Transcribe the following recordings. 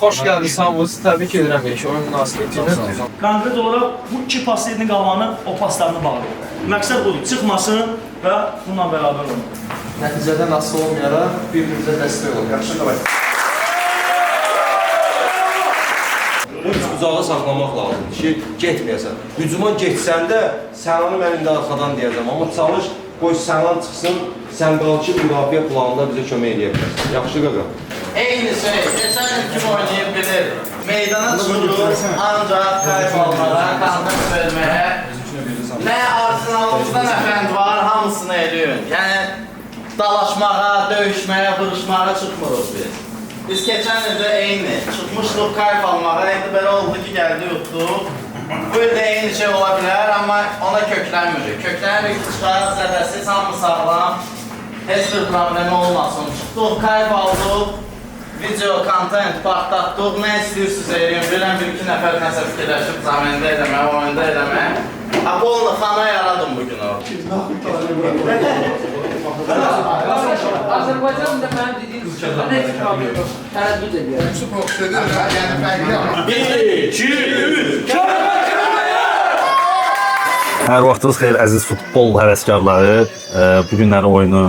Xoş gəldiniz, hamınızı təbrik edirəm oyun münasibətilə. Konkret olaraq bu iki pasiyetinin qalanı o paslarını bağlayır. Məqsəd budur, çıxmasın və bununla bərabər olun. Nəticədə nasıl olmayaraq bir-birimizə dəstək olun. Yaxşı qalay. Uzağa saxlamaq lazımdır ki, getməyəsən. Hücuma getsən də, Sənanı mən indi arxadan deyəcəm, amma çalış, qoy Sənan çıxsın, sən qal ki, müdafiə planında bizə kömək edə bilərsən. Yaxşı qaqa. Eyni şey, geçen gün kim oynayıb bilir. Meydana çıxırıq, ancaq qayb almağa, kandım verməyə. Nə arsenalımızda nə fənd var, hamısını eləyin. Yəni, dalaşmağa, döyüşməyə, vuruşmağa çıxmırıq biz. Biz keçən ildə eyni, çıxmışdıq qayb almağa, indi belə oldu ki, gəldi yutduq. Bu ildə eyni şey ola bilər, amma ona köklənmirik. Köklənmirik ki, çıxaraq zədəsiz, hamı sağlam, heç bir problemi olmasın. Çıxdıq, qayb aldıq. Video, kontent, partlatdıq, nə istəyirsiniz eləyin, bilən bir-iki nəfər nəsə fikirləşib zamində eləmək, oyunda eləmək. Apollonu xana yaradım bugün o. Azərbaycan'da mənim dediyim sözlərdə heç problem yox. Tərəddüd edirəm. Bir, iki, üç, Hər vaxtınız xeyir əziz futbol həvəskarları. Bu günlərin oyunu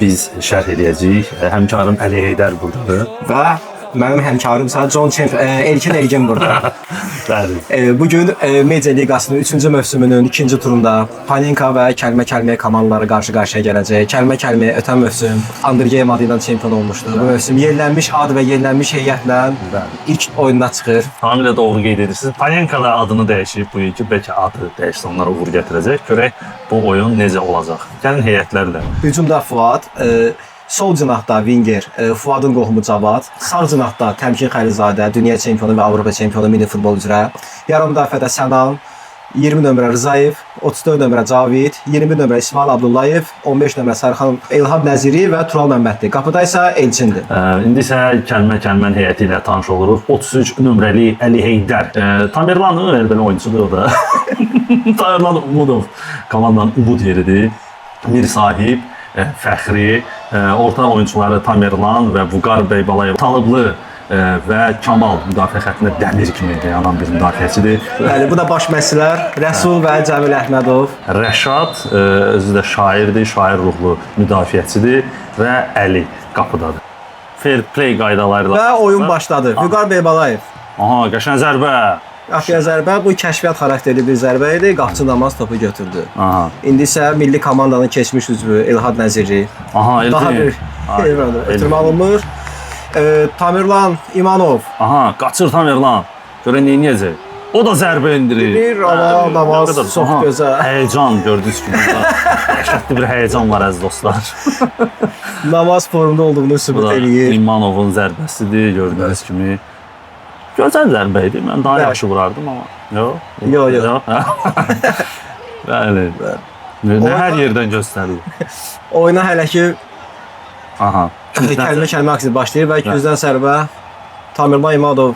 biz şərh edəcəyik. Həmkarım Əli Heydər buradadır. Və mənim həmkarımsa John Champ, Elkin Ergin burada. Bəli. Bugün Media Liqasının 3-cü mövsümünün 2-ci turunda Panenka və Kəlmə-Kəlməyə komandaları qarşı-qarşıya gələcək. Kəlmə-Kəlməyə ötən mövsüm Undergame adı ilə çempion olmuşdu. Bu mövsüm yenilənmiş ad və yenilənmiş heyətlə ilk oyununa çıxır. Tamamilə doğru qeyd edirsiniz. Panenka da adını dəyişib bu iki, bəlkə adı dəyişsə onlara uğur gətirəcək. Görək bu oyun necə olacaq. Gəlin heyətlərlə. Hücumda Fuad, sol cinahda Winger, Fuadın qohumu Cavad, sağ cinahda Təmkin Xəlizadə, dünya çempionu və Avropa çempionu mini futbol üzrə, yarım müdafiədə Sənan, 20 nömrə Rzayev, 34 nömrə Cavid, 20 nömrə İsmail Abdullayev, 15 nömrə Sərxan Elham Nəziri və Tural Məmmədli. Qapıda isə Elçindir. İndi isə Kəlmə-Kəlmən heyəti ilə tanış oluruq. 33 nömrəli Əli Heydər. Tamerlanı belə oyunçudur o da. Tamerlan Umudov komandanın umud yeridir. Mir Sahib, Fəxri, orta oyunçuları Tamerlan və Vüqar Beybalayev, Talıblı və Kamal müdafiə xəttində dəmir kimi dayanan bir müdafiəçidir. Bəli, bu da baş məşqçilər Rəsul və Cəmil Əhmədov. Rəşad özü də şairdir, şair ruhlu müdafiəçidir və Əli qapıdadır. Fair play qaydaları Və oyun başladı. Vüqar Beybalayev. Aha, qəşəng zərbə. Qapıya zərbə, bu kəşfiyyat xarakterli bir zərbə idi. Qapçı Namaz topu götürdü. Aha. İndi isə milli komandanın keçmiş üzvü Elhad Nəziri. Aha, Daha bir ötürmə alınmır. Tamerlan İmanov. Aha, qaçır Tamerlan. Görək nə edəcək? O da zərbə indirir. Bir ama Namaz çox gözəl. Həyəcan gördünüz ki, dəhşətli bir həyəcan var əziz dostlar. Namaz formunda olduğunu sübut eləyir. İmanovun zərbəsidir gördüyünüz kimi. Gözəl zərbə idi. Mən daha yaxşı vurardım amma. Yox. Yox. Bəli. Nə hər yerdən göstərir. Oyuna hələ ki Aha. kəlmə aksi başlayır və gözdən sərbə Tamerlan İmanov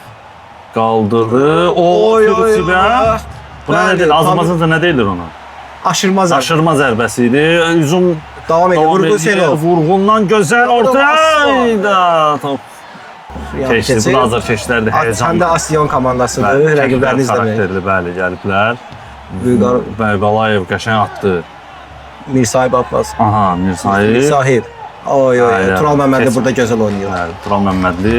qaldırdı. Oy. Bu nə deyil? Azərbaycanda nə deyilir ona? Aşırma zərbə. Aşırma zərbəsi idi. Hücum davam edir. Vurğun Selov. Vurğundan gözəl ortaya. Keçdi. Bu da hazır keçlərdir. Həyəcan. Həm də Asyon komandasıdır. Rəqiblərini izləmək. Xarakterli, bəli, gəliblər. Vüqar Beybalayev qəşəng atdı. Mirsahib Abbas. Aha, Mirsahib. Mirsahib. Oy, Tural Məmmədli burada gözəl oynayır. Bəli, Tural Məmmədli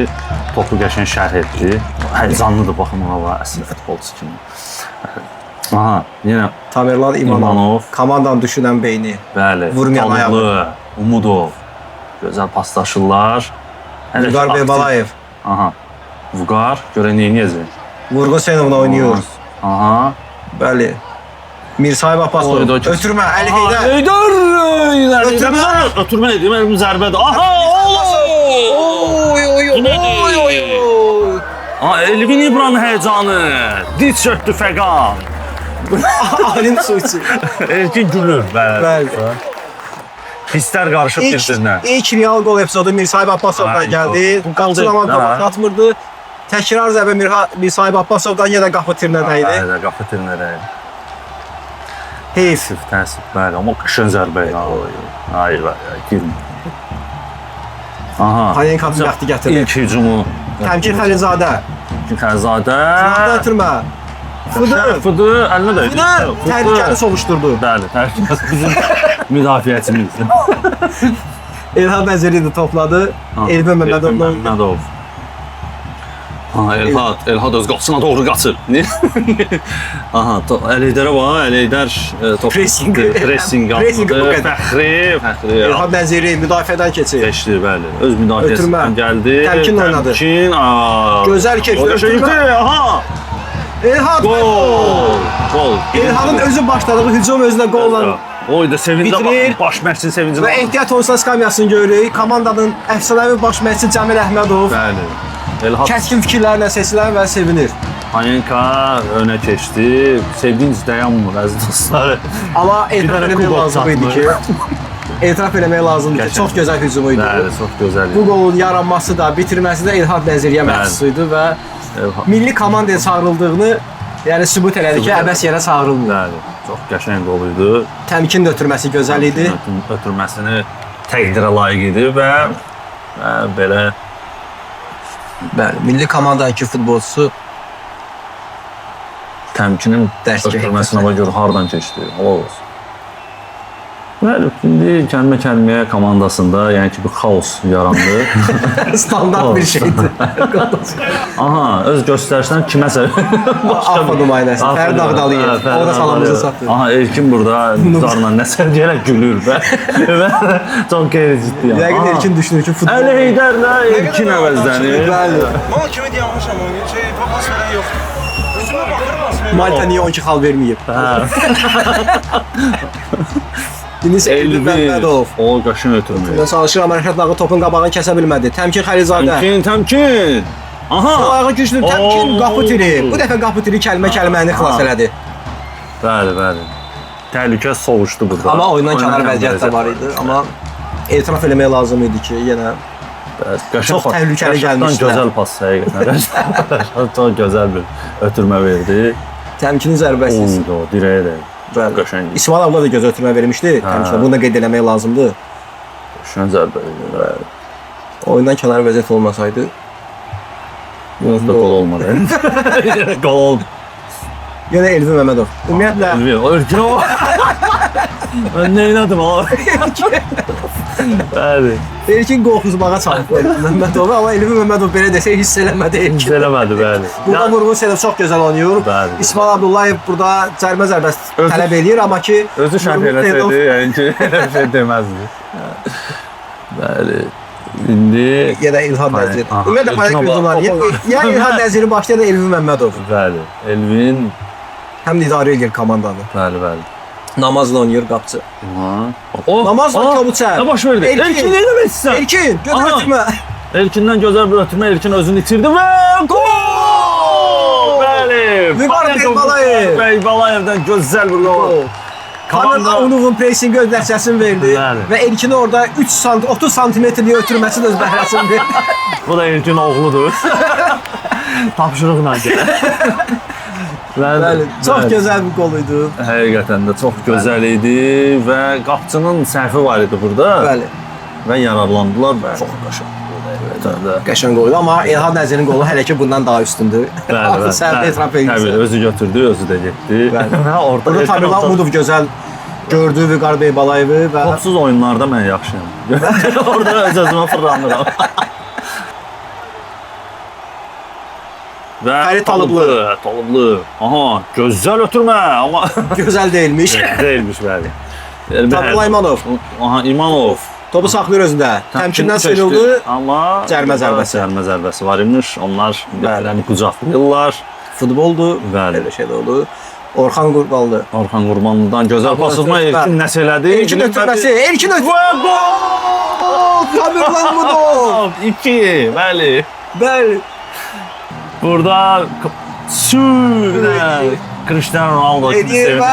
topu qəşəng şərh etdi. Həyəcanlıdır baxın ona var, əsl futbolçu kimi. Aha, yenə Tamerlan İmanov. Komandanın düşünən beyni. Bəli, vurmayan ayağı. Umudov. Gözəl paslaşırlar. Vüqar Beybalayev. Aha. Vüqar, görək nə edəcək? Vurğun Senovla oynayır. Aha. Bəli. Mirsahib Abbasov. Ötürmə, Əli Heydər. Ötürmə nə deyim, əlim zərbədir. Aha! Oy! Elvin İbran həyəcanı. Diz çöktü Fəqan. Alim Suçi. Elkin gülür. Bəli. Hisslər qarışıb bir-birinə. İlk real gol epizodu Mirsahib Abbasovdan gəldi. Qapçılama qapı atmırdı. Təkrar zərbə Mirsahib Abbasovdan yenə qapı tirinə dəydi. Qapı tirinə dəydi. Heyf. Təəssüf, bəli, amma qışın zərbə ya. Hayır, girmir. Aha. Panenkanın vaxtı gətirir. İlk hücumu. Təmkin Xəlizadə. Xəzadə. Sınaqda ötürmə. Fıdı, əlinə də. Təhlükəni sovuşdurdu. Bəli, təhlükəsi bizim müdafiəçimizdir. Elhad Nəziri də topladı. Elbə Məmmədovla. Məmmədov. Aha, Elhad öz qapısına doğru qaçır. Aha, Əliydərə bax, Əliydər Pressing. Pressing Pressing bu qədər. Fəxri. Elhad Nəziri müdafiədən keçir. Keçdi, bəli. Öz müdafiəsindən gəldi. Təmkin oynadı. Təmkin, Gözəl keçdi. ötürmə. Aha! Elhad Gol. Elhadın özü başladığı hücum özünə qolla Oyda sevincə bitirir. bax, baş məşqçinin sevincə və ehtiyat oyunçular skamyasını görürük. Komandanın əfsanəvi baş məşqçisi Cəmil Əhmədov Bəli. Elhad kəskin fikirlərlə seçilən və sevinir. Panenka önə keçdi. Sevinç dayanmır əziz dostlar. Amma etiraf dənə eləmək kubok lazım idi ki, etiraf eləmək lazımdır ki, çox gözəl hücum idi. Bəli, çox gözəl idi. Bu qolun yaranması da, bitirməsi də Elhad Nəziriyə məxsus idi və milli komandaya çağırıldığını yəni sübut elədi ki, əbəs yerə çağırılmır. Bəli, çox qəşəng gol idi. Təmkin də ötürməsi gözəl idi. Ötürməsini təqdirə layiq idi və belə Bəli, milli komandadakı futbolçusu təmkinin Dərs ötürməsinə görə hardan keçdi? Halal olsun. Bəli, indi kəlmə-kəlməyə komandasında yəni ki, bir xaos yarandı. standart bir şeydir. Aha, öz göstərişdən kiməsə Alfa nümayəndəsi, Fərid Ağdalıyev. O da salamımızı satır. Aha, Elkin burada zarla nəsə deyərək gülür və çox qeyri-ciddi. Yəqin Elkin düşünür ki, futbol... Əli Heydərlə Elkin əvəzlənir. Bəli. Mal kimi dayanmışam oyun. Pas verən yoxdur. Üzümə baxır, Malta niyə 12 xal verməyib? İndi Elvin Məmmədov. O qaşın ötürmür. Və çalışır, amma Rəşad Nağı topun qabağını kəsə bilmədi. Təmkin Xəlizadə. Təmkin. Aha. Sol ayağı güclü, Təmkin qapı tiri. Bu dəfə qapı tiri kəlməni xilas elədi. Bəli, bəli. Təhlükə sovuşdu burada. Amma oyundan kənar vəziyyət də var idi. Amma etiraf eləmək lazım idi ki, yenə çox təhlükəli gəlmişdilər. Gözəl pas həqiqətən. Çox gözəl bir ötürmə verdi. Təmkinin zərbəsi. O dirəyə də. Qəşəng. İsmail abla da göz ötürmə vermişdi. Təmkinə bunu da qeyd eləmək lazımdır. Qəşəng zərbə idi. Oyundan kənar vəziyyət olmasaydı Yunus da gol olmadı. Gol olmadı. yenə Elvin Məmmədov. Ümumiyyətlə Elkin o. Ben neylədim abi? Bəli. Elkin qorxuzmağa çalışdı Elvin Məmmədov, amma Elvin Məmmədov belə desə hiss eləmədi Elkin. Hiss eləmədi, bəli. Burada Murğun Sedov çox gözəl oynayır. Bəli. İsmail Abdullayev burada cərimə zərbəsi tələb eləyir, amma ki Özü şərh eləsəydi, yəni ki, elə bir şey deməzdi. Bəli. İndi yenə İlhan Nəzir. Aha. Ümumiyyətlə panik hücumlar. Ya İlhan Nəziri başlayır da Elvin Məmmədov. bəli. Elvin, Həm də idarə edir komandanı. bəli, bəli. Namazla oynayır qapıcı. O, Namazla Kabuçer. Nə baş verdi? Elkin nə demək istəsən? Elkin, göz Aha. ötürmə. Elkindən gözəl bir ötürmə, Elkin özünü itirdi və gol! Bəli. Vüqar Beyballayev. Beyballayevdən gözəl bir gol. Kamil Avunovun pressingi öz nəticəsini verdi Bəli. və Elkin orada 30 santimetrlik ötürməsini öz bəhrəsini verdi. Bu da Elkin oğludur. Tapşırıqla gəlir. Bəli, çox gözəl bir qol idi. Həqiqətən də çox gözəl idi və qapçının səhvi var idi burada. Bəli. Və yararlandılar və çox qəşəng. Qəşəng qol idi, amma Elhad Nəzirin qolu hələ ki bundan daha üstündür. Bəli, Səhv etiraf Təbii, edirsən. özü götürdü, özü də getdi. Bəli. Orada Burada Tamir Mahmudov gözəl gördü Vüqar Beybalayevi və topsuz oyunlarda mən yaxşıyam. Orada öz-özümə fırlanıram. Və Fərid Talıblı. Talıblı. Aha, gözəl ötürmə, amma gözəl deyilmiş. deyilmiş bəli. Tabla İmanov. Aha, İmanov. Topu saxlayır özündə. Təmkindən sıyrıldı. Amma Cərimə zərbəsi. Cərimə zərbəsi var imiş. Onlar birbirlərini qucaqlayırlar. Futboldur. Bəli. Belə şey də oldu. Orxan Qurbanlı. Orxan Qurbanlıdan gözəl pasıqma Elkin nəsə elədi. Elkin ötürməsi. Elkin ötürməsi. Tamir Mahmudov. 2, bəli. Bəli. Burada Cristiano Ronaldo Edir və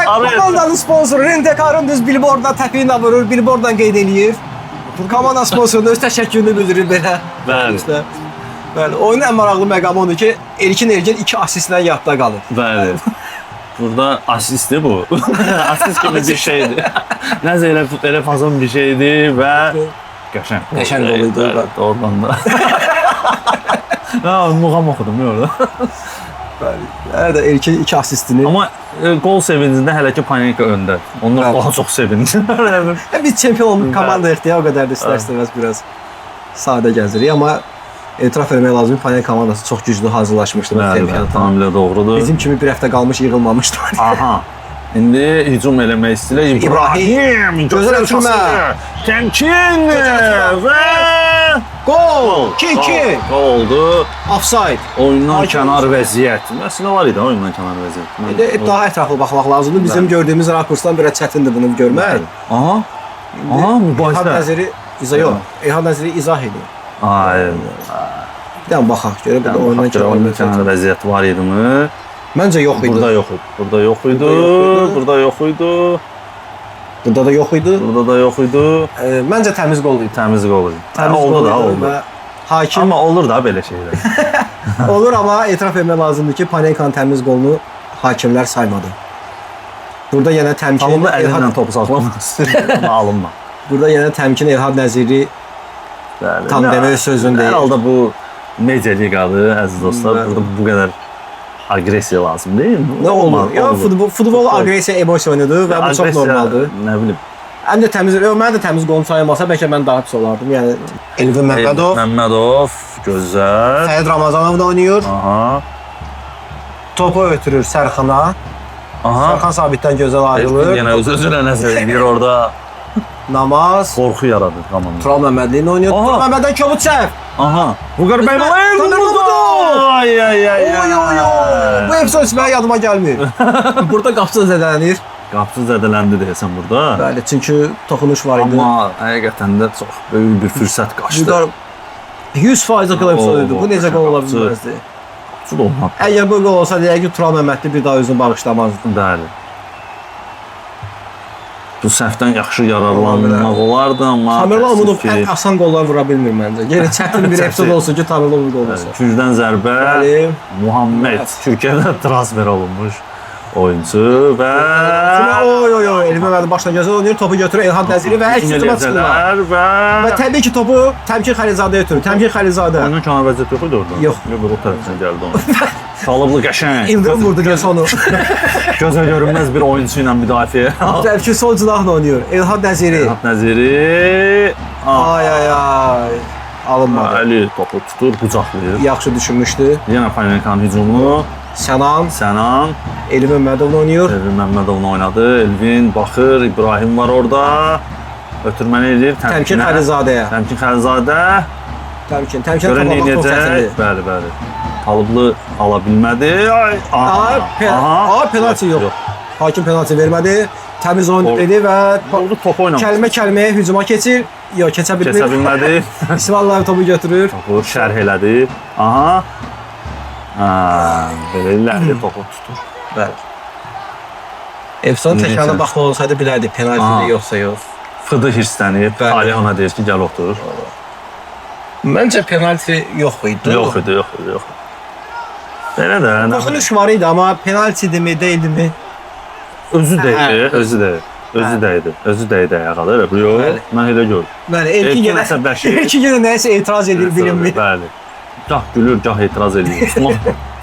komandanın sponsoru Rentekarın düz billboardla təpi ilə vurur, billboardla qeyd eləyir. Komanda sponsoruna öz təşəkkürünü bildirir belə. Bəli. Bəli, oyunun ən maraqlı məqamı odur ki, Elkin 2 assistlə yadda qalır. Bəli. Burada asistdir bu. Asist kimi bir şeydir. Nəsə elə fazon bir şeydir və qəşəng. Qəşəng gol idi. Evet, oradan da. Ha, muğam oxudum orada. Hələ də ilkin 2 assistini. Amma gol sevincində hələ ki Panenka öndə. Onlar Evet. daha çox sevinir. Biz çempion olmuş komandayıq deyə o qədər də istər-istəməz biraz sadə gəzirik, amma etiraf etmək lazım ki, Panenka komandası çox güclü hazırlaşmışdı bu Bəli, çempionata. tamamilə doğrudur. Bizim kimi bir həftə qalmış yığılmamışdı. Aha. İndi hücum eləmək istəyirlər. İbrahim, gözəl ötürmə. Təmkin və Gol! 2-2. Gol oldu. Offside. Oyundan Hakim kənar vəziyyət. Məsələ var idi oyundan kənar vəziyyət. Bir də daha ətraflı baxmaq lazımdır. Bizim gördüyümüz rakursdan biraz çətindir bunu görmək. Aha. Aha, İlham mübahisə. Nəziri izah yox. İlham Nəziri izah edir. Ay. Bir dənə baxaq görək burada oyundan Oyundan kənar kənar. vəziyyət var idimi? Məncə yox idi. Burada yox idi. Burada yox idi. Burada yox idi. Burada da yox idi. Burada da yox idi. Məncə təmiz gol idi. Təmiz gol idi. Təmiz Oldu gol da, idi oldu. və hakim Amma olur da belə şeylər. olur, amma etiraf etmək lazımdır ki, Panenka'nın təmiz golunu hakimlər saymadı. Burada yenə təmkin Tamamda əlinlə topu saxlaması alınma. Burada yenə təmkin Elhad Nəziri Bəli. tam demək sözün Hər deyil. halda bu media liqadır, əziz dostlar. Bəli. Burada bu qədər agresiya lazım deyil. Nə olur? Ya futbol agresiya, emosiya oyunudur və bu çox Agresiya, normaldır. Nə bilim. Həm də təmiz, mən də təmiz golum sayılmasa bəlkə mən daha pis olardım. Yəni Elvin Məmmədov, Məmmədov, gözəl. Səid Ramazanov da oynayır. Aha. Topu ötürür Sərxana. Aha. Sərxan sabitdən gözəl ayrılır. Yenə öz-özünə nəsə edir orada. Namaz. Qorxu yaradır komanda. Tural Məmmədliyini oynayır. Aha. Tural Məmməddən kobud səhv. Aha. Vurğar Bəyməliyev Taner vurdu. vurdu. Ay ay ay. Oy oy oy. Bu epizod heç mənim yadıma gəlmir. Burada qapısı zədələnir. Qapısı zədələndi deyəsən burada. Bəli, çünki toxunuş var idi. Amma həqiqətən də çox böyük bir fürsət qaçdı. Vurğar 100% gol epizod idi. Bu necə gol ola bilməzdi? Qapısı da olmadı. Əgər bu gol olsa deyək ki, Tural Məmmədli bir daha özünü bağışlamazdı. Bəli. Bu səhvdən yaxşı yararlanmaq olardı, amma Tamerlan Umudov təəssüf ən asan qollar vura bilmir məncə. Yenə çətin bir epizod olsun ki, Tamerlan Umudov gol olsun. Gücdən zərbə Bəli. Muhammed Türkiyədən transfer olunmuş oyuncu və Oy oy oy, Elvin Məmmədov başla gözəl oynayır, topu götürür Elhad Nəziri və əks hücuma çıxırlar. Və və təbii ki, topu Təmkin Xəlilzadəyə ötürür. Təmkin Xəlilzadə. oyunun kənar vəziyyəti yox idi orada. Yox. O tərəfdən gəldi ona. Çalıblı qəşəng. İldirim vurdu göz onu. Gözə görünməz bir oyunçu ilə müdafiə. Təbii sol cinahla oynayır. Elhad Nəziri. Elhad Nəziri Ay ay ay. Alınmadı. Əli topu tutur, qucaqlayır. Yaxşı düşünmüşdü. Yenə Panenkanın hücumu. Sənan, Sənan Elvin Məmmədovla oynayır. Elvin Məmmədovla oynadı. Elvin baxır, İbrahim var orada. Ötürməni eləyir Təmkin Təmkinə. Xəlilzadəyə. Təmkin Xəlilzadə. Təmkin Görən topa çox eləyəcək. çətindir. Bəli, bəli. Talıblı ala bilmədi. Ay, Penalti yox. Hakim penalti vermədi. Təmiz oyun dedi və Oldu top oynamış. kəlmə-kəlməyə hücuma keçir. Yox, keçə Keçə bilmir. bilmədi. İsmail topu götürür. Topu şərh elədi. Aha. Belə ellərdi topu tutur. Bəli. Efsan Necə? təkrarına baxma olsaydı bilərdi penaltidir yoxsa yox. Fıdı hirslənib. Bəli. Ali ona deyir ki, gəl otur. Məncə penalti yox idi. Yox idi, yox idi, yox idi. Belə də. nə bilim. Toxunuş var idi, amma penaltidimi, deyildimi? Özü deydi, özü deydi. Özü deydi. Özü deydi ayağa da. Yox, Bəli. mən elə gördüm. Bəli, Elkin Elkin əsəbləşir. yenə nəyisə etiraz edir, bilinmir. Bəli. Gah gülür, gah etiraz edir.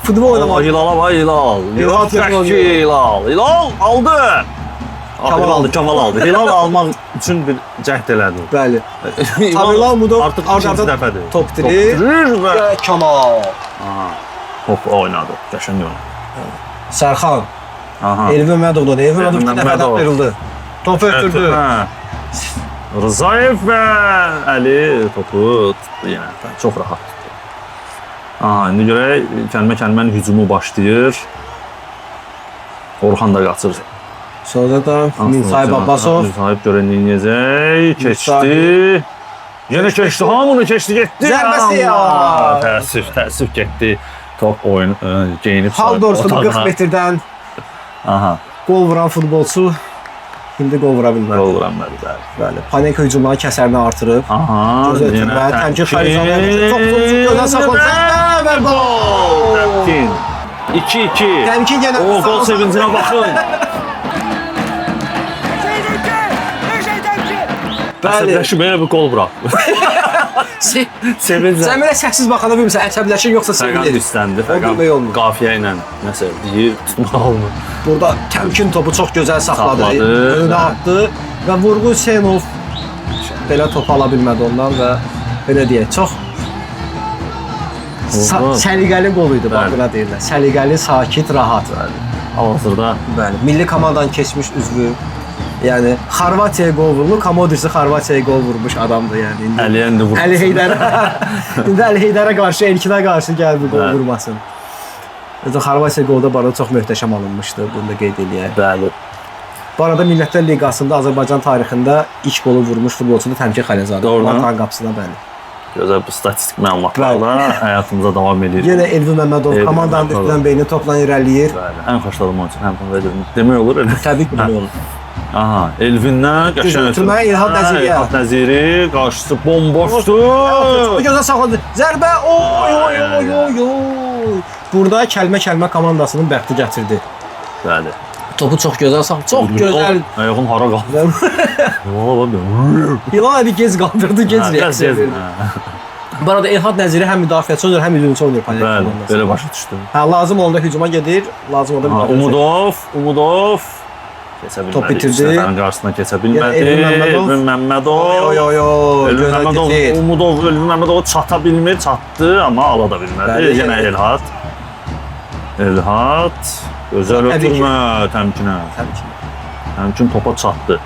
Futbol oynamaq. Hilal var, Hilal. Hilal Hilal. Hilal aldı. Hilal aldı, Kamal aldı. Hilal almaq üçün bir cəhd elədi. Bəli. Tamerlan Umudov artıq ikinci arda-arda dəfədir. top dirir. və Kamal. top oynadı. Qəşəng oynadı. Sərxan. Aha. Elvin Məmmədovdan. Elvin Məmmədov bir dəfə Məmmədov. ayrıldı. Topu ötürdü. Hə. Rzayev və Əli topu tutdu yenə. Çox rahat tutdu. Aha, indi görək kəlmə-kəlmənin hücumu başlayır. Orxan da qaçır. Sonra da Mirsayib Abbasov. Mirsayib görən neyəcək? Keçdi. Yenə keçdi. Hamını keçdi, getdi. Zərbəsi ya. Allah! Təəssüf getdi. Top oyun geyinib Hal doğrusu 40 metrdən Aha. gol vuran futbolçu indi gol vura bilmədi. Gol vuranlar bəli. Bəli. Panenka hücumların kəsərini artırıb. Aha. Göz ötürmə, Təmkin Xəlilzadə çox gözəl saxladı və gol. Təmkin. 2-2. Təmkin yenə O gol sevincinə baxın. Bəli. Əsəbləşib belə bir gol buraxdı. Sevinclə. Sən mənə səssiz baxanda bilmirsən, əsəbləşin yoxsa Fəqan sevinir. üstləndi. O Fəqan demək olmur. qafiyə ilə nəsə deyir, tutmaq olmur. Burada təmkin topu çox gözəl saxladı. Saxladı. Önünə atdı və Vurğun Hüseynov belə top ala bilmədi ondan və belə deyək, çox səliqəli qol idi, bax Bəli. belə deyirlər. Səliqəli, sakit, rahat. Hal-hazırda Bəli, milli komandanın keçmiş üzvü. Yəni Xorvatiyaya qol vurmuş, Komodisi Xorvatiyaya qol vurmuş adamdır yəni. İndi Əli indi vurdu. Əli Heydərə indi Əli Heydərə qarşı, Elkinə qarşı gəlib qol Bəli. vurmasın. Özü Xorvatiya qolda barada çox möhtəşəm alınmışdı, bunu da qeyd eləyək. Bəli. Bu arada Millətlər Liqasında Azərbaycan tarixində ilk qolu vurmuş futbolçu da Təmkin Xəlilzadə. Doğrudan. Vatan qapısına bəli. Gözəl bu statistik məlumatlarla həyatımıza davam edir. Yenə Elvin Məmmədov Elvin komandanın Məmmədov. üstündən beyni topla irəliləyir. Bəli. Ən xoşladığım oyuncu Həmzə Vəliyev. Demək olur elə. Təbii ki, belə olur. Aha, Elvindən qəşəng Ötürməyə İlhad Nəziriyə. İlhad Nəziri qarşısı bomboşdu. Bu gözəl saxladı. Zərbə! Oy oy oy oy oy. Burada kəlmə komandasının bəxti gətirdi. Bəli. Topu çox gözəl saxladı. Çox gözəl. Ayağın hara qaldı? Valla bax. İlhan abi gec qaldırdı, gec reaksiya verdi. Bu arada İlhad Nəziri həm müdafiəçi oynayır, həm hücumçu oynayır Panel Bəli, komandası. belə başa düşdüm. Hə, lazım olanda hücuma gedir, lazım olanda müdafiə. Umudov. Keçə bilmədi. Top bitirdi. Üç nəfərin qarşısına keçə bilmədi. Elvin Məmmədov. Elvin Məmmədov. Oy oy oy. Elvin Gözəl Məmmədov, gedir. Umudov, Elvin Məmmədov çata bilmir, çatdı, amma ala da bilmədi. Bəli, Yenə yenə Elhad. Elhad. Gözəl Təbii ki. ötürmə təmkinə. Təmkin topa çatdı.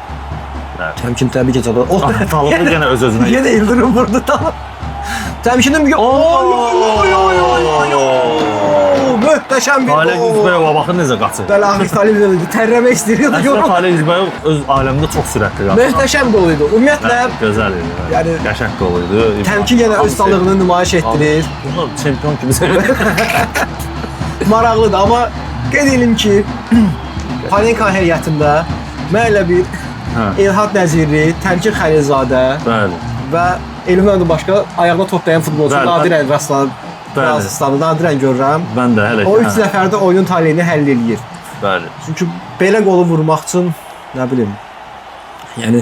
Təmkin təbii ki, çatdı. O Talıbı yenə öz-özünə. yenə İldirim vurdu tam. Təmkinim möhtəşəm bir Talih Üzbəyova baxın necə qaçır. Bəli, Ahmet Talih tərləmək istəyirdi. Əslində Talih Üzbəyov öz aləmində çox sürətli qaçır. Möhtəşəm qol idi. Ümumiyyətlə Gözəl idi. Yəni- Qəşəng qol idi. Təmkin yenə öz sağlığını nümayiş etdirir. Bunlar çempion kimi sevilir. Maraqlıdır, amma qeyd edim ki, Panenka heyətində mənlə bir Hə. Elhad Nəziri, Təmkin Xəlilzadə Bəli. və Elvin başqa ayağına top dayan futbolçu Bəli, nadirən nadirən görürəm. Mən də hələ O 3 nəfər də oyunun taleyini həll eləyir. Bəli. Çünki belə qolu vurmaq üçün, nə bilim, yəni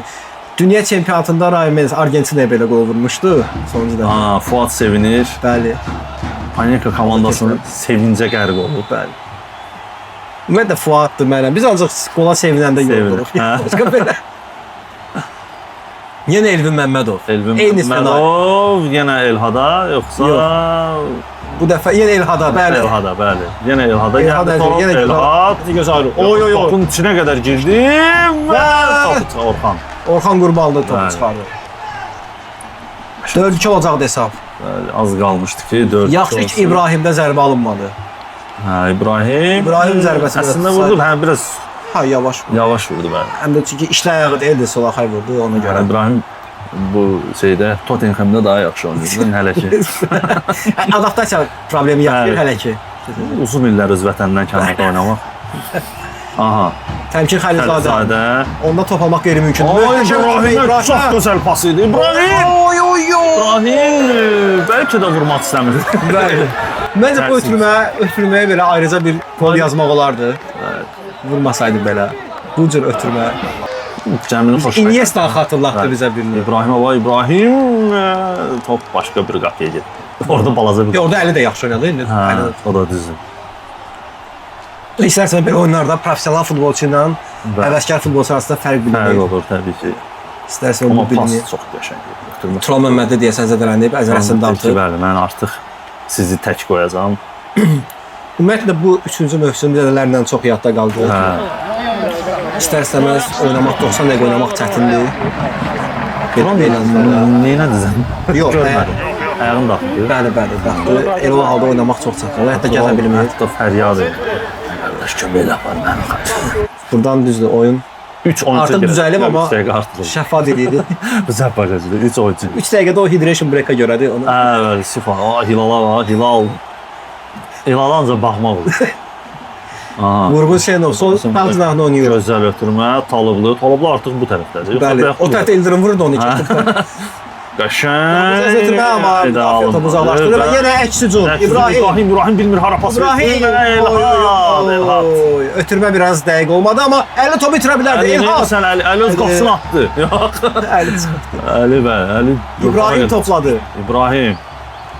dünya çempionatında Raimes Argentinaya belə qol vurmuşdu sonuncu dəfə. Fuad sevinir. Bəli, Panenka komandasının sevincə qərq olub. bəli. Ümumiyyətlə Fuaddır mənə. Biz ancaq qola sevinəndə yorduruq. Hə. Başqa belə. Yenə Elvin Məmmədov. Elvin Eyni ssenari. Məmmədov yenə Elhada, yoxsa Bu dəfə yenə Elhada, bəli. Elhada, bəli. Yenə Elhada Elhad gəldi. Nəzir, yenə Elhad. göz ayrı. Oy oy oy. Topun içinə qədər girdi və topu Orxan. Orxan Qurbanlı topu Bəli. çıxardı. 4-2 olacaqdı hesab. Bəli, az qalmışdı ki 4. Yaxşı ki İbrahimdə zərbə alınmadı. Hə, İbrahim zərbəsi əslində biraz vurdu, hə biraz Ha, yavaş. yavaş vurdu bəli. Həm də çünki işlə ayağı deyildi, sol axay vurdu ona görə. İbrahim bu şeydə Tottenhamda daha yaxşı oynayırdı hələ ki. Adaptasiya problemi yaşayır Bəli. hələ ki. Uzun illər öz vətənindən kənarda oynamaq. Aha, Təmkin Xəlilzadə. Xəlilzadə. Onda top almaq qeyri-mümkün. Oy, İbrahim çox gözəl pas idi. İbrahim! Oy oy oy. İbrahim bəlkə də vurmaq istəmirdi. Bəli. Məncə bu Tərsiz. ötürməyə belə ayrıca bir gol yazmaq olardı. Vurmasaydı belə. Bu cür ötürmə. Cəmilin xoşuna. Iniesta xatırlatdı bizə birini. İbrahim top başqa bir qapıya getdi. Orada balaca bir. Orada Əli də yaxşı oynadı. indi. Hə, o da düzdür. İstərsən belə oyunlarda professional futbolçu ilə həvəskar futbolçu arasında fərq Fərq bilinir. olur təbii ki. İstərsən Amma bu pas bilinir. çox qəşəng idi. Ötürmə. Tural Məmmədli deyəsən zədələnib, Əzərəsin damtı. Bəli, mən artıq sizi tək qoyacağam. Ümumiyyətlə bu 3-cü mövsüm zədələrlə çox yadda qaldı. Hə. İstər-istəməz oynamaq 90 dəqiqə oynamaq çətindir. Neyinə dizən? Yox, Görmədim. Ayağını da atdı. bəli, baxdı. Elə o halda oynamaq çox çətindir. Hətta gəzə bilmir. Hətta fəryad edir. Qardaş kömək elə var mənim. Buradan düzdür oyun 3 oyuncu Artıq düzəlib, amma- 3 dəqiqə artırıldı. şəffaf idi. Bu zərbəcədir. 3 oyuncu. 3 dəqiqədə o hydration break-a görədir onu. Bəli, şifa. Hilala var, Hilal. Hilal ancaq baxmaq olur. Aha. Vurğun Hüseynov sol sağ cinahını oynayır. Gözəl ötürmə, Talıblı. Talıblı artıq bu tərəfdədir. Yoxsa Bəli, bayaq o tərəfdə İldirim vururdu onu iki. Qəşəng. Ötürmə amma müdafiə topu uzaqlaşdırır və yenə əksi cür. İbrahim bilmir hara pas versin. Elhad. Ötürmə biraz dəqiq olmadı amma Əli topu itirə bilərdi. Elhad. Sən Əli öz qapısını atdı. Əli İbrahim topladı. İbrahim.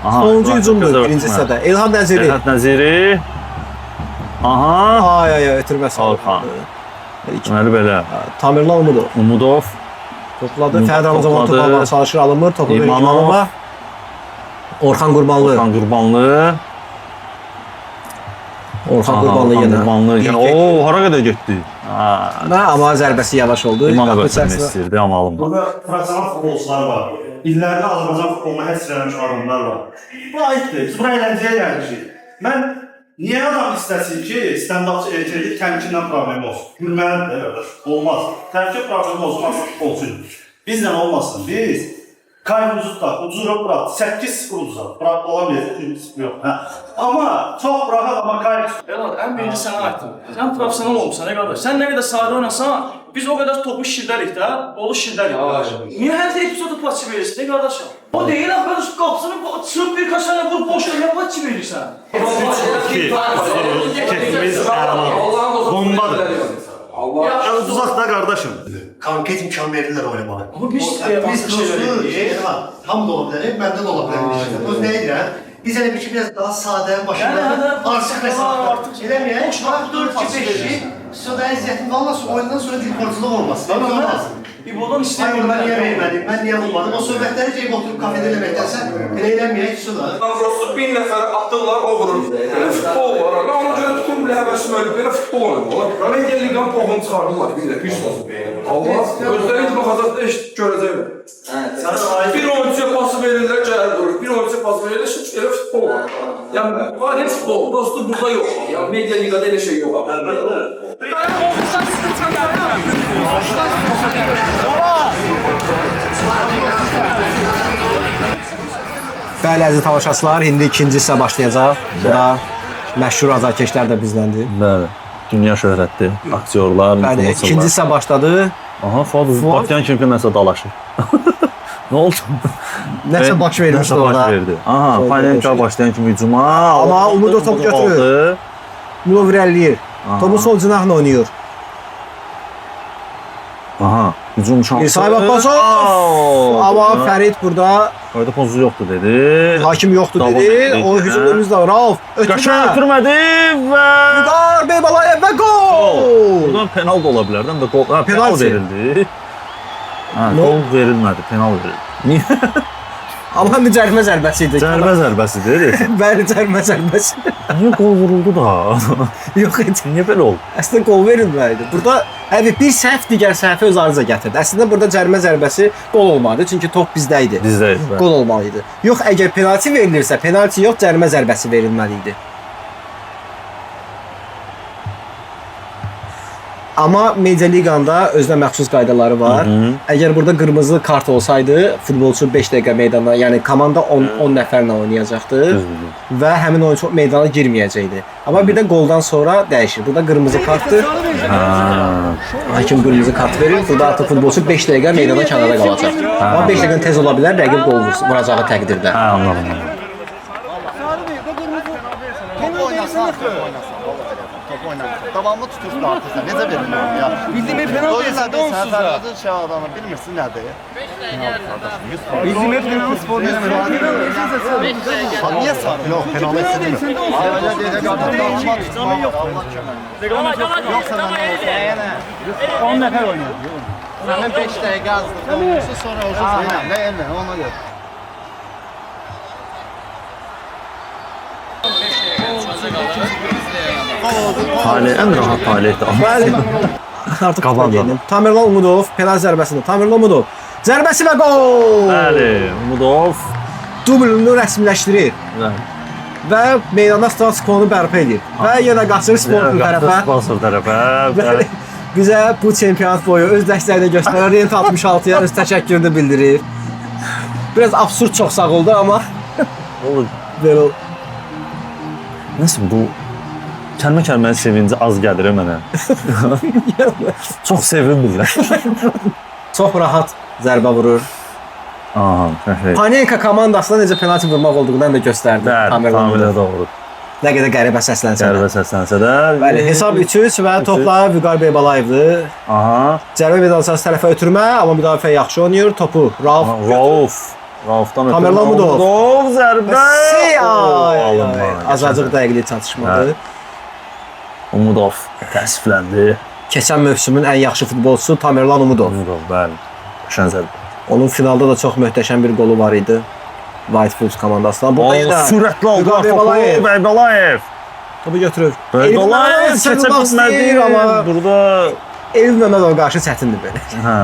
Sonuncu hücumdur birinci hissədə. Elhad Nəziri. Elhad Nəziri. Aha. Ay ötürmə Alxan. Deməli belə. Tamirlan Umudov. Topladı. Fərd Ramazanov topu almağa çalışır, alınmır. Topu verir İmanova. Orxan Qurbanlı. Orxan Qurbanlı yenə. Oo, hara qədər getdi? Amma zərbəsi yavaş oldu. İmanov ötürmək istəyirdi, amma alınmadı. Burada professional futbolçular var. İllərdə Azərbaycan futboluna həsr eləmiş adamlar var. Bu ayıbdır. Biz bura əyləncəyə gəlmişik. Mən niyə adam istəsin ki, stand-up təmkinlə problemi olsun? Gülməlidir, olmaz. Təmkin problemi olsun, futbolçudur. Bizlə olmasın, biz kaybımızı tutaq, ucuruq bırak, 8-0 uduzaq. Bırak olamayız, 0 yox. Amma çox bıraxaq, amma kaybımızı tutaq. Elad, ən birinci sənə aydın. Sən profesional olmuşsan, qardaş. Sən nə qədər sadə oynasan, biz o qədər topu şirdərik də, qolu şirdərik. Niyə hər epizodu patçı verirsin, qardaşım? O deyil, qardaş, qapısını çıxıb bir kaç tane vurup boş yerine patçı verirsən. Keyfimiz əla. Bombadır. Uzaq da qardaşım. Konkret imkan verirlər oynamağa. Ama biz Tam da ola bilər, məndə də ola bilər. Öz nə edirəm? Biz elə bir ki, biraz daha sadə, başında artıq məsafə. Eləməyək, 4-2-5-2, sonra əziyyətin qalmasın, oyundan sonra dilkorçuluq olmasın. İbodan istəyir. Mən niyə vermədim, mən niyə vurmadım? O söhbətləri deyib oturub kafedə eləməkdənsə, elə eləməyək, sonra. Prosto 1000 nəfər atırlar, o vurur. Elə futbol var. Mən ona görə tutum bilə həvəsim ölüb, belə futbol oynamalar. Mən gəl liqanın pohunu çıxardılar, bir də, 100 olsun. Allah, özləri heç baxacaqda görəcəklər. Bir oyuncuya pası verirlər, gəlir durur. Bir oyuncuya pası verirlər, şimdi elə futbol var. Yəni, var ya futbol, prosto burada yox. Yəni, media liqada elə şey yox. Bəli, əziz tamaşaçılar, indi ikinci hissə başlayacaq. Bura məşhur azarkeşlər də bizləndir. Bəli, dünya şöhrətli aktyorlar, Bəli, ikinci hissə başladı. Aha, Fuad Batyan kimi nəsə dalaşır. Nə oldu? Nəsə baş vermişdi orada. Aha, Panenka başlayan kimi hücuma. Amma Umudov top götürür. Umudov irəliləyir. Topu sol cinahla oynayır. Aha, hücum şansı. İrsay Abbasov. Amma Fərid burada orada pozu yoxdur dedi. Hakim yoxdur dedi. O hücum önümüzdə Rauf. Qaşan ötürmədi və Vüqar Beybalayev və gol! Buradan penal da ola bilər də, penal verildi. Ha, gol verilmədi, penal verildi. Niyə? Amma həm də cərimə zərbəsi idi. Cərimə zərbəsidir. Bəli, cərimə zərbəsi. Niyə gol vuruldu da? Yox, heç niyə belə oldu? Əslində gol verilməlidir. Burada bir səhv digər səhvi öz arıza gətirdi. Əslində burada cərimə zərbəsi gol olmalıdır, çünki top bizdə idi. Bizdə idi. Gol olmalı idi. Yox, əgər penalti verilirsə, penalti yox, cərimə zərbəsi verilməli idi. Amma Media Liqanda özünə məxsus qaydaları var. Əgər burada qırmızı kart olsaydı, futbolçu 5 dəqiqə meydana, yəni komanda 10 nəfərlə oynayacaqdı və həmin oyunçu meydana girməyəcəkdi. Amma bir də qoldan sonra dəyişir. Burada qırmızı kartdır. Hakim qırmızı kart verir. Burada artıq futbolçu 5 dəqiqə meydana kənarda qalacaq. Amma 5 dəqiqədən tez ola bilər, rəqib qol vuracağı təqdirdə. Hə, anladım. Davamlı tutursun artırsan, necə verilməyim ya? Bizim penaltı hesabı onsuz da. Sən şey adamı bilmirsin nədir? Bizim penaltı spor eləmir. Niyə sarı? Yox, penaltı istəmir. Elə deyək, davamlı tutmaq yox. Yoxsa mən 10 nəfər oynayır. Sənin 5 dəqiqə azdır. Olursa sonra olacaq. Nə, ona görə. Talih, ən rahat talihdir. Bəli. Artıq qabandı. Tamirlan Umudov penalti zərbəsində. Tamirlan Umudov. Zərbəsi və gol! Bəli, Umudov dublunu rəsmiləşdirir. Və meydanda status-quo-nu bərpa edir. Və yenə qaçır sponsor tərəfə. Bizə bu çempionat boyu öz dəstəyini göstərən Rent 66-ya öz təşəkkürünü bildirir. Biraz absurd çox sağ oldu, amma belə nəsə bu kəlmə-kəlmənin sevinci az gəlir mənə. Çox sevinmirlər. Çox rahat zərbə vurur. Aha, şey. Panenka komandasına necə penalti vurmaq olduğundan da göstərdi. Bəli, tamamilə doğru. Nə qədər qəribə səslənsə Qəribə də. səslənsə də. Bəli, hesab 3-3 və topla Vüqar Beybalayevdir. Aha. Cərbə meydançası tərəfə ötürmə, amma müdafiə yaxşı oynayır. Topu Raufdan ötürmə. Tamerlan Umudov zərbə. Azacıq dəqiqlik çatışmadı. Umudov təəssüfləndi. Keçən mövsümün ən yaxşı futbolçusu Tamerlan Umudov. Bəli. Qəşəng zərbə. Onun finalda da çox möhtəşəm bir qolu var idi. White Bulls komandasından. Bu da sürətli aldı topu Beybalayev. Topu götürür. Beybalayev keçə bilmədi, amma burada Elvin Məmmədov qarşı çətindir belə. hə.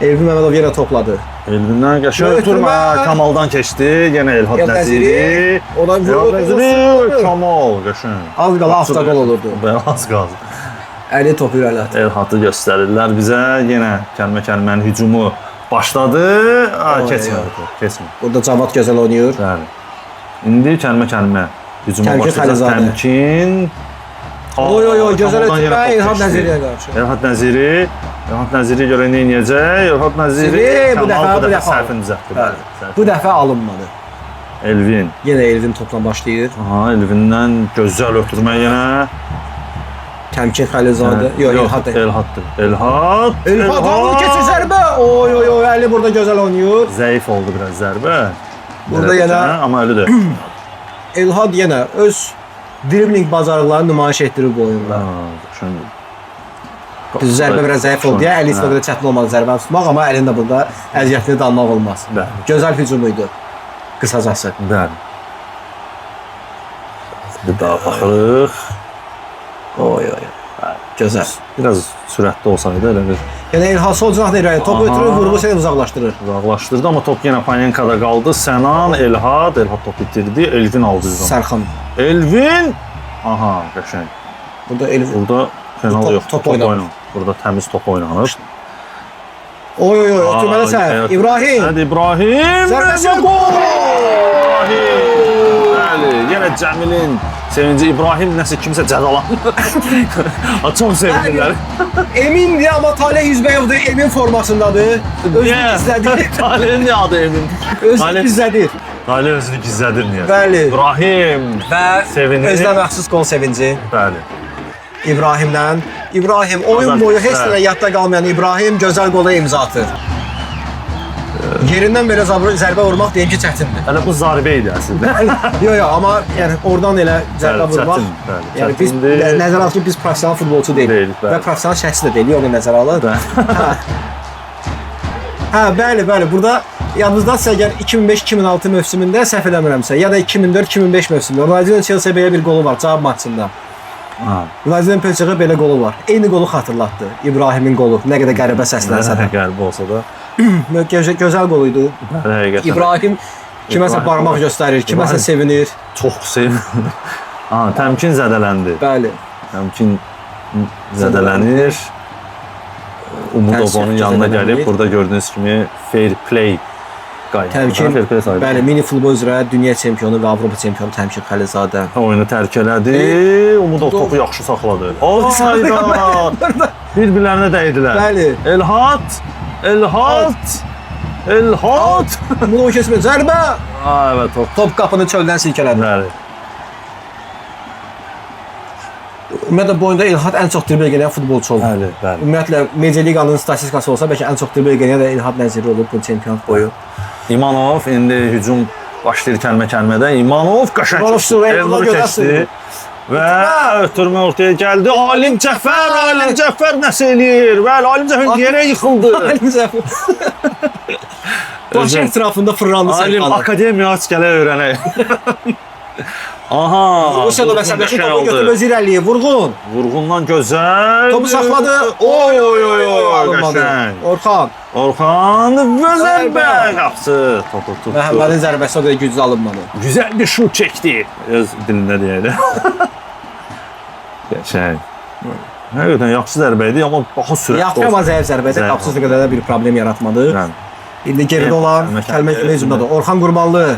Elvin Məmmədov yenə topladı. Elvindən qəşəng ötürmə, Kamaldan keçdi. Yenə Elhad Nəziri. Odan vurdu. Kamal qəşəng. Az qala avtogol olurdu. Az qaldı. Əli topu irəlilədi. Elhadı göstərirlər bizə. Yenə kəlmə-kəlmənin hücumu başladı. Keçmir. Burada Cavad gözəl oynayır. Bəli. İndi kəlmə-kəlmə hücuma başlayacaq. Təmkin. Oy, gözəl ötürmə Elhad Nəziriyə qarşı. Elhad Nəziri görə nə edəcək? Elhad Nəziri bu dəfə səhvini düzəltdi. Bu dəfə alınmadı. Elvin. Yenə Elvin topla başlayır. Aha, Elvindən gözəl ötürmə yenə. Təmkin Xəlizadə. Yox, Elhaddır. Elhad alır keçir zərbə. Oy, Əli burada gözəl oynayır. Zəif oldu biraz zərbə. Burada yenə amma Əli də. Elhad yenə öz dribling bacarıqlarını nümayiş etdirir bu oyunda. Düz zərbə biraz zəif oldu deyə Əli istədiyi çətin olmadı zərbəni tutmaq, amma Əlin də burada əziyyətini danmaq olmaz. Gözəl hücum idi. Qısacası. Bəli. Bir daha baxırıq. Oy. Gözəl. Biraz sürətli olsaydı elə bir. Yəni Elhad sol cinahda irəli topu ötürür, vurğu səni uzaqlaşdırır. Uzaqlaşdırdı, amma top yenə Panenkada qaldı. Sənan, Elhad top bitirdi. Elvin aldı zaman. Sərxan. Elvin. Aha, qəşəng. Burada penal yox. Top oynanır. Burada təmiz top oynanır. Oy, ötürməli səhv. İbrahim. Hadi İbrahim. Zərbəsi gol. Bəli, yenə Cəmilin sevinci. İbrahim nəsə kimsə cəzalandı. Çox sevinirlər. Emindir, amma Taleh Yüzbəyovdur. Emin formasındadır. Özünü gizlədir. Taleh'in ne adı Emin? Özünü gizlədir. Taleh özünü gizlədir niyə? Bəli. İbrahim. Və özünə məxsus gol sevinci. Bəli. İbrahimdən. İbrahim oyun boyu heç nə yadda qalmayan İbrahim gözəl qola imza atır. Yerindən belə zərbə vurmaq deyim ki, çətindir. Hələ bu zarbə idi əslində. Yox, amma yəni oradan elə zərbə vurmaq. Yəni biz nəzərə alaq ki, biz professional futbolçu deyilik və professional şəxs də deyilik, onu nəzərə alaq. Hə, bəli. Burada yadınızdadsa əgər 2005-2006 mövsümündə səhv eləmirəmsə, ya da 2004-2005 mövsümündə Ronaldinho Chelsea belə bir qolu var cavab maçında. Ronaldinho Pelçığa belə qolu var. Eyni qolu xatırlatdı. İbrahimin qolu. Nə qədər qəribə səslənsə də. Qəribə olsa da. Gözəl qol idi. İbrahim kiməsə barmaq göstərir, kiməsə sevinir. Çox sevinir. Təmkin zədələndi. Bəli. Təmkin zədələnir. Umudov onun yanına gəlib. Burada gördüyünüz kimi fair play Təmkin, bəli, mini futbol üzrə dünya çempionu və Avropa çempionu Təmkin Xəlizadə. Oyunu tərk elədi. Umudov topu yaxşı saxladı. Hayda! Bir-birlərinə dəydilər. Bəli. Elhad! Umudov keçmir. Zərbə! Evet, top qapını çöldən silkələdi. Bəli. Ümumiyyətlə bu oyunda Elhad ən çox dribl eləyən futbolçu oldu. Bəli. Ümumiyyətlə Media Liqanın statistikası olsa bəlkə ən çox dribl eləyən də Elhad Nəziri olub bu çempionat boyu. İmanov indi hücum başlayır kəlmə-kəlmədə. İmanov qəşəng keçdi və ötürmə ortaya gəldi. Alim Cəfər nəsə eləyir? Bəli, Alim Cəfər yerə yıxıldı. Alim Cəfər. Başı ətrafında fırlandı Alim akademiya gələ öyrənək. Aha. Rusiyada məsələşi topu götürüb özü irəliyə. Vurğundan gözəl. Topu saxladı. Oy. Qəşəng. Orxan zərbə qapısı. Topu tutdu. Məhəmmədin zərbəsi o qədər güclü alınmadı. Güzel bir şut çəkdi. Öz dilində deyələ. Qəşəng. Həqiqətən yaxşı zərbə idi, amma daha sürətli. Yaxşı, amma zəif zərbə idi. Qapısız qədər də bir problem yaratmadı. İndi geridə olan kəlmə hücumdadır. Orxan Qurbanlı.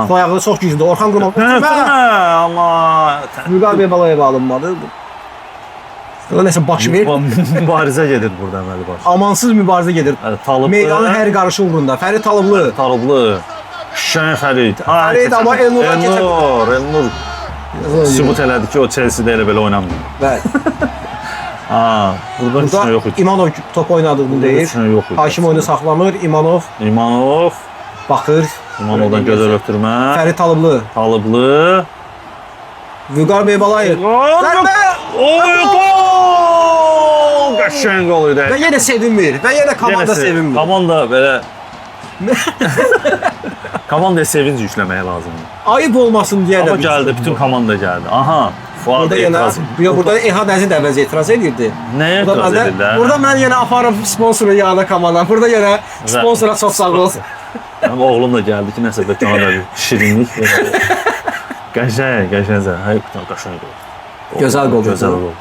Bu ayağı çox güclüdür. Orxan Qurbanlı. Amma Vüqar Beybalayeva alınmadı. Burada nəsə baş verir. Mübarizə gedir burada əməli baş. Amansız mübarizə gedir. Talıblı. Meydanın hər qarışı uğrunda. Fərid Talıblı. Talıblı. Şən Fərid. Fərid amma Elnur'a keçir. Elnur sübut elədi ki, o Chelsea-də elə belə oynamır. Bəli. Burada heç nə yox idi. İmanov top oynadığını deyir. Heç nə yox idi. Hakim oyunu saxlamır. İmanov baxır. İmanovdan gözəl ötürmə. Fərid Talıblı. Talıblı. Vüqar Beybalayev. Zərbə! Oy, gol! Qəşəng gol idi. Və yenə sevinmir. Və yenə komanda sevinmir. Komanda belə komandaya sevinc yükləmək lazımdır. Ayıb olmasın deyə də. Amma gəldi, bütün komanda gəldi. Aha, Fuad etiraz. Burada Ehad Əziz də əvvəz etiraz edirdi. Nəyə etiraz edirlər? Burada mən yenə aparım sponsoru yanına komanda. Burada yenə sponsora çox sağ ol. Mənim oğlum da gəldi ki, nəsə bir kanada bir şirinlik. Qəşəng. Həqiqətən qəşəng gol. Gözəl gol. Gözəl gol.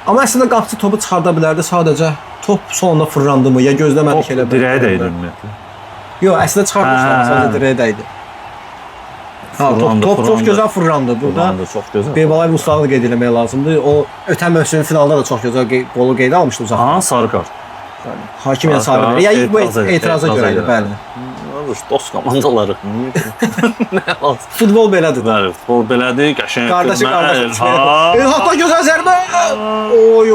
Amma əslində qapıcı topu çıxarda bilərdi, sadəcə top sonunda fırlandı mı, ya gözləmədik elə bir. Dirəyə dəydi ümumiyyətlə. Yox, əslində çıxartmışlar, sadəcə dirəyə dəydi. Top çox gözəl fırlandı burada. Çox gözəl. Beybalayev ustalığı qeyd etmək lazımdır. O ötən mövsümün finalda da çox gözəl qolu qeyd almışdı uzaq. Aha, sarı kart. Hakim yəni sarı. Yəni bu etiraza görə idi, bəli. Dost komandaları. Futbol belədir. Bəli, futbol belədir, qəşəng. Qardaşı qardaşı. Hatta gözəl zərbə. Oy.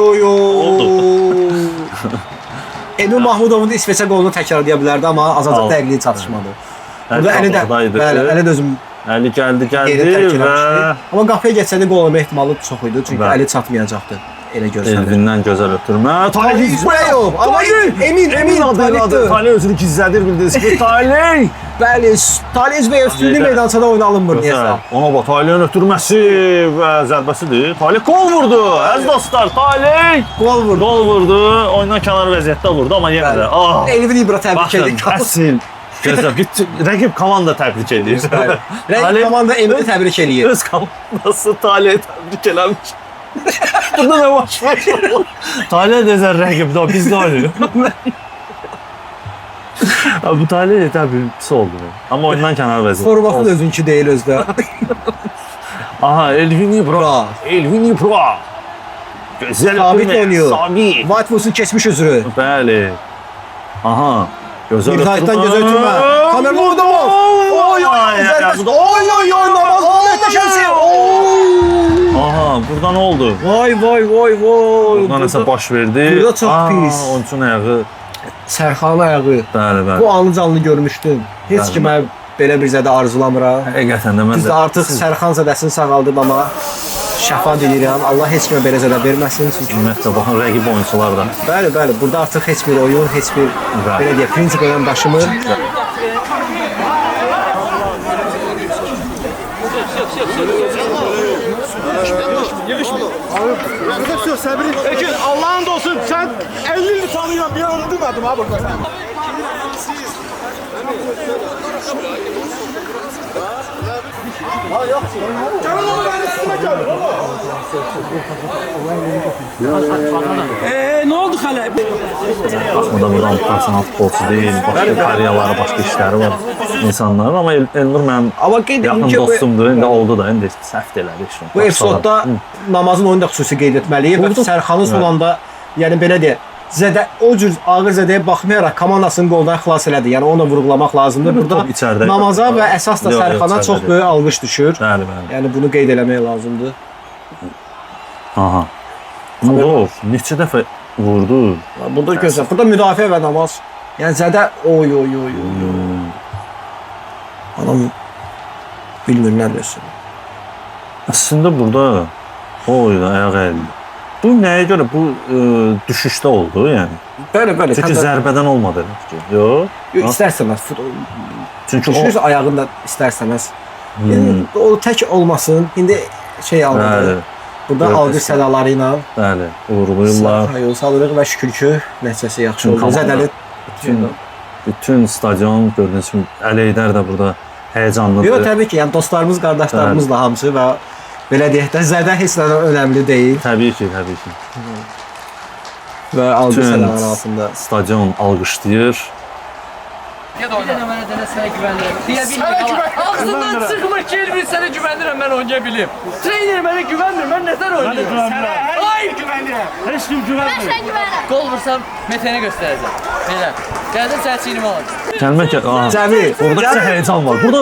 Emin Mahmudovun İsveçə qolunu təkrarlaya bilərdi, amma azacıq dəqiqliyi çatışmadı. Burada Əli də, bəli, Əli də özüm Əli gəldi və amma qapıya getsəydi qol olma ehtimalı çox idi, çünki Əli çatmayacaqdı. Elə görsənir. Elvindən gözəl ötürmə. Talih İsmailov. Amma Emin adı. Talih özünü gizlədir bildiniz ki, Talih. Bəli, Talih İsmailov üstünlük meydançada oynanılmır niyəsə. Ona bax, Talihin ötürməsi və zərbəsidir. Talih gol vurdu. Əziz dostlar, Talih gol vurdu. Oyundan kənar vəziyyətdə vurdu, amma yenə də. Elvin İbra təbrik edir. Baxın, gözəl. Rəqib komanda təbrik edir. Rəqib komanda Emini təbrik edir. Öz komandası Talih'i təbrik eləmiş. Burada ne baş var? Talih dezen rəqibdə o, biz də oynayır. Bu Talih tabii pis oldu. Amma oyundan kənar vəziyyət. Forması da özünki deyil özdə. Aha, Elvin İbra. Gözəl Sabit oynuyor. Sabit. Whitefoots'un keçmiş üzrü. Bəli. Aha. Gözəl ötürmə. İbrahim'dən gözəl ötürmə. Kamerun orada mı? Oy, namaz möhtəşəmsi. Aha, burada nə oldu? Vay. Burada nəsə baş verdi. Burada çox pis. Onun üçün ayağı. Sərxanın ayağı. Bəli. Bu anı canlı görmüşdüm. Heç kimə belə bir zədə arzulamıram. Həqiqətən də mən də. Biz də artıq Sərxan zədəsini sağaldıb, amma şəfa diləyirəm. Allah heç kimə belə zədə verməsin. Ümumiyyətlə, baxın, rəqib oyunçular da. Bəli. Burada artıq heç bir oyun, heç bir belə deyək, prinsip önəm daşımır. Peki Allah'ın olsun sen 50 yıl tanıyorum bir öldürmedim ha burada sen. Ne oldu hala? Aslında buradan profesional futbolçu değil, başka kariyerleri, başka işleri var insanların. Ama Elnur mənim yaxın dostumdur, indi oldu da, indi səhv elədi. Bu epizodda namazın oyunu da xüsusi qeyd etməliyik və Sərxanın son anda, yəni belə deyək, zədə, o cür ağır zədəyə baxmayaraq komandasını qoldan xilas elədi. Yəni onu da vurğulamaq lazımdır. Burada namaza və əsas da Sərxana çox böyük alqış düşür. Yəni bunu qeyd eləmək lazımdır. Aha. Murov neçə dəfə vurdu? Burada gözəl. Burada müdafiə və namaz. Yəni zədə oy. Adam bilmir nə desin. Əslində burada ayaq əyildi. Bu nəyə görə? Bu düşüşdə oldu, yəni. Bəli. Çünki zərbədən olmadı. Yox. İstərsəməz. Çünki düşürsə ayağını da istərsəməz. O tək olmasın. İndi almadı. Burada alqış sədaları ilə uğurluyurlar. Salırıq və şükür ki, nəticəsi yaxşı oldu. Zədəli bütün stadion gördüyünüz kimi Əli-Heydər də burada həyəcanlıdır. Yox, təbii ki, yəni dostlarımız, qardaşlarımız da hamısı və belə deyək də zədə heç nə önəmli deyil. Təbii ki. Və alqış sədaları altında stadion alqışlayır. Gel Bir oyna. dənə mənə denə sənə güvənirəm. Deyə bilmirəm. Ağzından çıxmır ki, Elvin sənə güvənirəm, mən oynaya bilim. Trener mənə güvənmir, mən nətər oynayıram? Ay güvənirəm. Heç kim güvənmir. Qol vursam Mete'ni göstərəcəm. Belə. Gəldim sənə çiynimi alacağım. Kəlmə ki, aha. Cəmi, Orada isə həyəcan var. Burada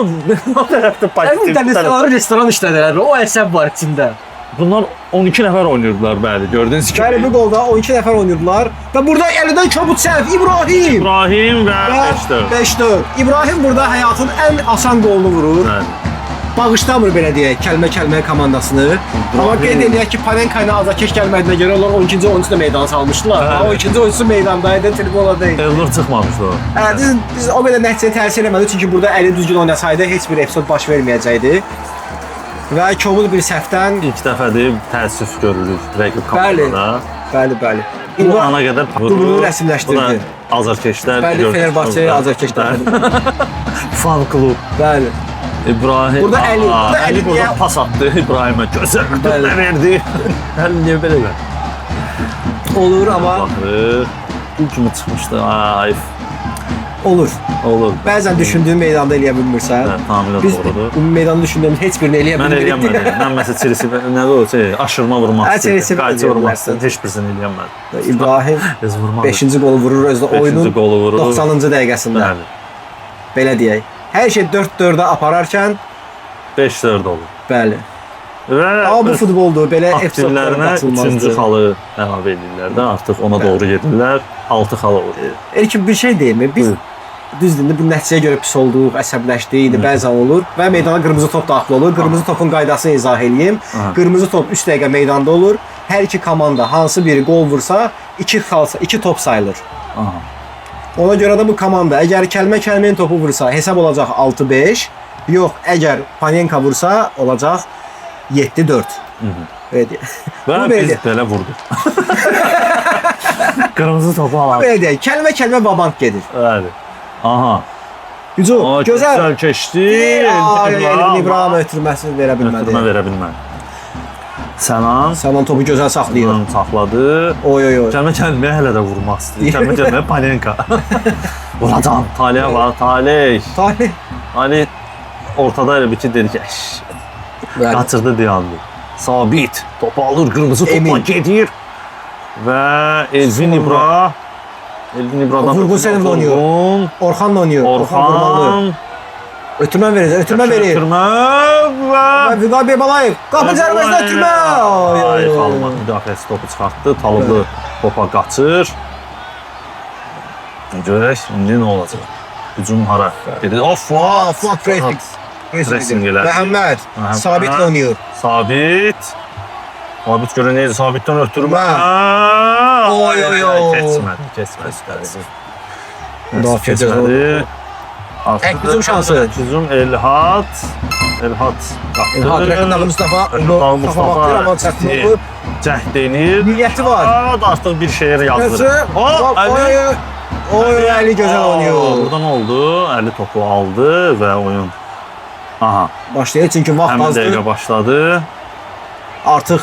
o tərəfdə Cəmi pozitiv. dənizçiləri restoran işlədilər. O əsəb var içində. Bunlar 12 nəfər oynayırdılar, bəli, gördüyünüz kimi. Bəli, bu qolda 12 nəfər oynayırdılar və burada əlindən kobud səhv İbrahim. İbrahim və 5-4. 5-4. İbrahim burada həyatın ən asan qolunu vurur. Bəli. Bağışlamır belə deyək, kəlmə komandasını. Amma qeyd edək ki, Panenka ilə Azarkeş gəlmədiyinə görə onlar 12-ci oyunçu da meydana salmışdılar. Bəli. O 12-ci oyunçu meydandaydı, tribuna deyil. Elnur çıxmamışdı o. Biz o belə nəticəyə təsir eləmədi, çünki burada əli düzgün oynasaydı heç bir epizod baş verməyəcəkdi. Və kobud bir səhvdən İlk dəfədir təəssüf görürük rəqib komandada. Bəli. Bu ana qədər Dublu rəsmiləşdirdi. Azarkeşlər. Bəli, Fenerbahçe, Azarkeşlər. Fan klub. Bəli. İbrahim. Burada Əli burada niyə- pas atdı İbrahimə. Gözəl Bəli. dördə verdi. Əli niyə belə ver? Olur, amma Baxır. Bu kimi çıxmışdı. Ay, olur. olur. Bəzən düşündüyün meydanda eləyə bilmirsən. Hə, tamamilə Biz doğrudur. bu meydanda düşündüyümüz heç birini eləyə Mən bilmirik. eləyəmədim. Mən məsələn Chelsea nədir o şey, aşırma vurmaq Hə, istəyirdim. Chelsea Qayçı eləyə vurmaq bilərsən. istəyirdim. Heç birisini eləyəmədim. İbrahim Biz vurmadı. 5-ci qolu vurur özdə 5-ci oyunun qolu vurur. 90-cı dəqiqəsində. Bəli. Belə deyək. Hər şey 4-4-ə apararkən 5-4 olur. bəli. Və Amma bu futboldur. Belə epizodlara aktivlərinə 3-cü qaçılmazdır. xalı əlavə edirlər də. Artıq ona doğru gedirlər. 6 xal olur. Elkin bir şey deyilmi? Biz Buyur. düzdür, bu nəticəyə görə pis olduq, əsəbləşdik, bəzən olur və meydana qırmızı top daxil olur. Qırmızı topun qaydasını izah eləyim. Aha. Qırmızı top 3 dəqiqə meydanda olur. Hər iki komanda hansı biri qol vursa, 2 xalsa, 2 top sayılır. Aha. Ona görə də bu komanda əgər kəlmə-kəlməyin topu vursa, hesab olacaq 6-5. Yox, əgər Panenka vursa, olacaq 7-4. Belə deyək. Və Bu belə biz deyək. belə vurduq. Qırmızı topu alalım. Belə deyək. Kəlmə-kəlmə vabank gedir. Bəli. Aha. Hücum, O, gözəl. keçdi. Elvin İbrahim ötürməsini verə Ötürmə bilmədi. verə bilmədi. Sənan Sənan topu gözəl saxlayır. saxladı. Oy oy oy. Kəlmə-kəlməyə hələ də vurmaq istəyir. Kəlmə-kəlməyə Panenka. Vuracam. Taliyə var. Talih. Talih. Ali ortada elə bir ki dedi ki, əş, Bəli. qaçırdı dayandı. Sabit topu alır, qırmızı topla Emin. gedir. Və Elvin İbra İbradan Vurğun Selim'le oynuyor. Vurğun, Orxanla oynayır. Orxan, Ötürmə verəcək. Ötürmə verir. Ötürmə və Vüqar Bebalayev. Qapı zərbəsində ötürmə. Oy, oy, Ay, oy. Talman müdafiəsi topu çıxartdı. Talıblı topa qaçır. Görək indi nə olacaq? Hücum hara? Gedir. Of, Fuat Pressing. Pressing elə. Məhəmməd. Məhəmməd. Sabitlə oynayır. Sabit. Sabit görə necə? Sabitdən ötürmə. Oy, oy, oy. Keçmədi. Müdafiə Keçmədi. Tək hücum şansı. Hücum Elhat. Elhat. Elhat Rəqəmdağı Mustafa. Rəqəmdağı Mustafa. Amma çətin oldu. Cəhd edir. Niyyəti var. Artıq bir şeir yazdır. Yazı. O, Əli. Oy, Əli gözəl oynayır. Burada nə oldu? Əli topu aldı və oyun. Aha. Başlayır çünki vaxt Həmin azdır. dəqiqə başladı. Artıq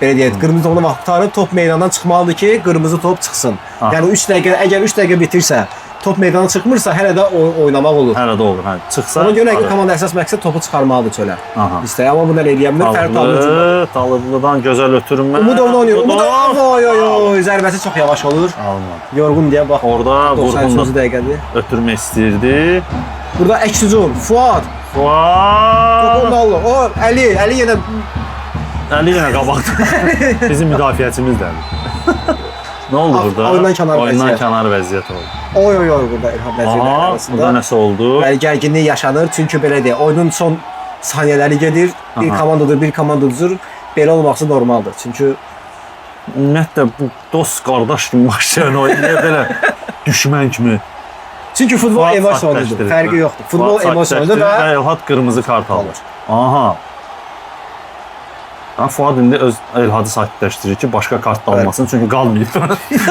belə deyək, qırmızı topuna vaxt qurtarıb top meydandan çıxmalıdır ki, qırmızı top çıxsın. Ha. Yəni 3 dəqiqə, əgər 3 dəqiqə bitirsə, top meydana çıxmırsa, hələ də oynamaq olur. Hələ də olur. Hə, çıxsa. Ona görə ki, komanda əsas məqsəd topu çıxarmalıdır çölə. Aha. İstəyə, amma bunu eləyə bilmir. Fərid Talıcı. Talıblıdan gözəl ötürmə. Umudovla oynayır. Umudov, oy oy oy, zərbəsi çox yavaş olur. Almadı. Yorğun deyə bax. Orada 93-cü Vurğun da dəqiqədir. ötürmə istəyirdi. Burada əks hücum. Fuad. Fuad. Topu alır. O, Əli yenə Əli yenə qabaqda. Bizim müdafiəçimizdədir. Nə oldu burada? Oyundan kənar Oyundan vəziyyət. kənar vəziyyət oldu. oy oy oy burada İlham Nəzirlər Aha, arasında. burada nəsə oldu. Bəli, gərginlik yaşanır. Çünki belə deyək, oyunun son saniyələri gedir. Bir Aha. komandadır, bir komanda uduzur. Belə olması normaldır. Çünki Ümumiyyətlə bu dost qardaş kimi başlayan oyun niyə belə düşmən kimi? çünki futbol Fuad emosiyalıdır. sakitləşdirir. Fərqi yoxdur. Futbol Fuad emosiyalıdır və sakitləşdirir Elhat qırmızı kart alır. Aha. Ha, Fuad indi öz Elhadı sakitləşdirir ki, başqa kart da almasın, çünki qalmayıb.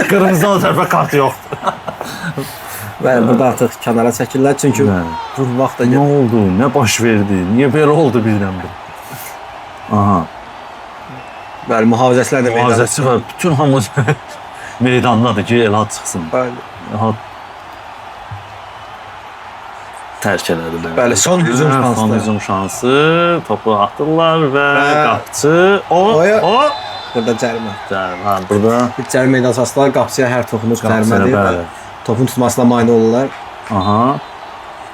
Qırmızıdan tərəfə kart yoxdur. bəli, burada artıq kənara çəkirlər. Çünki Bəli. vurmaq da Nə oldu? Nə baş verdi? Niyə belə oldu birdən-bir? Aha. bəli, mühafizəçilər də meydana. Mühafizəçi var. Bütün hamı meydandadır ki, Elhat çıxsın. Bəli. Elhat tərk elədilər. Bəli, son hücum şansı. Son hücum şansı. Topu atırlar və qapçı Burada cərimə. Cərimə. Burada Cərimə meydançasında qapçıya hər toxunuş cərimədir. Topun tutmasına mane olurlar. aha.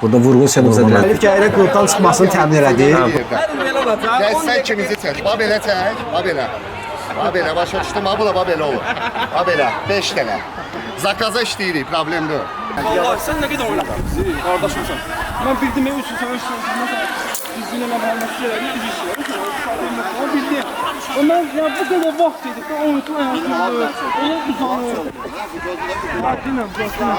Burada vurğun Şenol edilir. Elif gəlirək klubdan çıxmasını təmin elədi. Gəl sən ikimizi çək. Bax belə çək. Bax belə. Bax belə başa düşdüm. Bax bu da belə olur. Bax belə 5 dənə. Zakaza işləyirik, problem deyil. Allah sən nə qədər oynadın? Qardaşımsan. Mən bildim ev üçün sənə düzgün eləməyəmək istəyirəm. Mən bildim. Ondan ya bu qədər vaxt edib də oyunun ayağını uzanır. Dinlə.